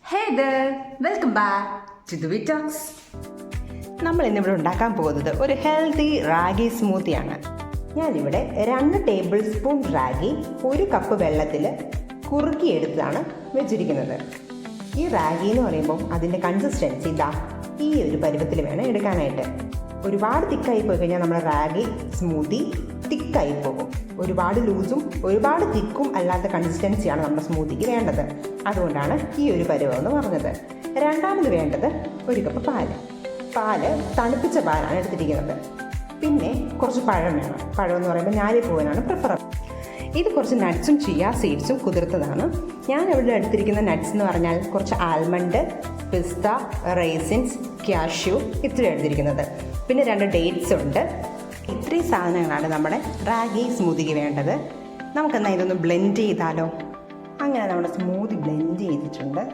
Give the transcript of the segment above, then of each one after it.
Hey there, welcome back to the Talks. നമ്മൾ ഇന്നിവിടെ ഉണ്ടാക്കാൻ പോകുന്നത് ഒരു ഹെൽത്തി റാഗി സ്മൂത്തിയാണ്. ഞാനിവിടെ 2 ടേബിൾ സ്പൂൺ റാഗി 1 കപ്പ് വെള്ളത്തിൽ കുറുക്കിയെടുത്താണ് വെച്ചിരിക്കുന്നത്. ഈ റാഗി എന്ന് പറയുമ്പോൾ അതിൻ്റെ കൺസിസ്റ്റൻസി ഈ ഒരു പരുവത്തിൽ വേണം എടുക്കാനായിട്ട്. ഒരുപാട് തിക്കായി പോയി കഴിഞ്ഞാൽ നമ്മുടെ റാഗി സ്മൂത്തി തിക്കായി പോകും. ഒരുപാട് ലൂസും ഒരുപാട് തിക്കും അല്ലാത്ത കൺസിസ്റ്റൻസിയാണ് നമ്മുടെ സ്മൂത്തിക്ക് വേണ്ടത്. അതുകൊണ്ടാണ് ഈ ഒരു പരുവം എന്ന് പറഞ്ഞത്. രണ്ടാമത് വേണ്ടത് 1 കപ്പ് പാല് തണുപ്പിച്ച പാലാണ് എടുത്തിരിക്കുന്നത്. പിന്നെ കുറച്ച് പഴം വേണം. പഴം എന്ന് പറയുമ്പോൾ ഞാലിപ്പൂവനാണ് പ്രിഫറബിൾ. ഇത് കുറച്ച് നട്ട്സും ചിയ സീഡ്സും കുതിർത്തതാണ്. ഞാൻ ഇവിടെ എടുത്തിരിക്കുന്ന നട്ട്സ് എന്ന് പറഞ്ഞാൽ കുറച്ച് ആൽമണ്ട്, പിസ്ത, റൈസിൻസ്, ക്യാഷ്യൂ ഇത്രയും എടുത്തിരിക്കുന്നത്. പിന്നെ 2 ഡേറ്റ്സ് ഉണ്ട്. ഇത്രയും സാധനങ്ങളാണ് നമ്മുടെ റാഗി സ്മൂത്തിക്ക് വേണ്ടത്. നമുക്കെന്നാൽ ഇതൊന്ന് ബ്ലെൻഡ് ചെയ്താലോ? അങ്ങനെ നമ്മുടെ സ്മൂത്തി ബ്ലെൻഡ് ചെയ്തിട്ടുണ്ട്.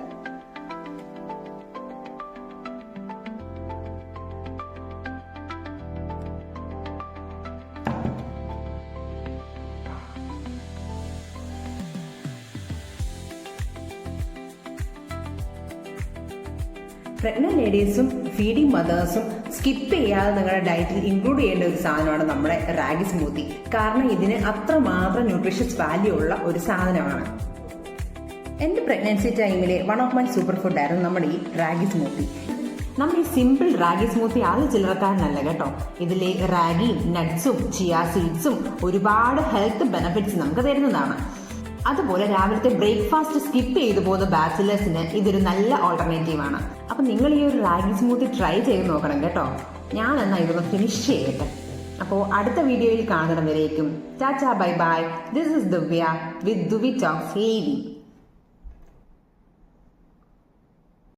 പ്രഗ്നന്റ് ലേഡീസും ഫീഡിങ് മദേഴ്സും സ്കിപ്പ് ചെയ്യാതെ നിങ്ങളുടെ ഡയറ്റിൽ ഇൻക്ലൂഡ് ചെയ്യേണ്ട ഒരു സാധനമാണ് നമ്മുടെ റാഗി സ്മൂത്തി. കാരണം ഇതിന് അത്രമാത്രം ന്യൂട്രീഷ്യസ് വാല്യൂ ഉള്ള ഒരു സാധനമാണ്. എൻ്റെ പ്രഗ്നൻസി ടൈമിലെ വൺ ഓഫ് മൈ സൂപ്പർ ഫുഡായിരുന്നു നമ്മുടെ ഈ റാഗി സ്മൂത്തി. നമ്മൾ ഈ സിമ്പിൾ റാഗി സ്മൂത്തി ആദ്യം ചില്ലറക്കാരനല്ല കേട്ടോ. ഇതിലെ റാഗിയും നട്ട്സും ചിയ സീഡ്സും ഒരുപാട് ഹെൽത്ത് ബെനിഫിറ്റ്സ് നമുക്ക് തരുന്നതാണ്. അതുപോലെ രാവിലത്തെ ബ്രേക്ക്ഫാസ്റ്റ് സ്കിപ്പ് ചെയ്തു പോകുന്ന ബാച്ചിലേഴ്സിന് ഇതൊരു നല്ല ഓൾട്ടർനേറ്റീവാണ്. അപ്പം നിങ്ങൾ ഈ ഒരു റാഗി സ്മൂത്തി ട്രൈ ചെയ്ത് നോക്കണം കേട്ടോ. ഞാൻ എന്നാൽ ഇതൊന്ന് ഫിനിഷ് ചെയ്യട്ടെ. അപ്പോൾ അടുത്ത വീഡിയോയിൽ കാണുന്നവരേക്കും tata bye bye. This is Divya with Duvi talks.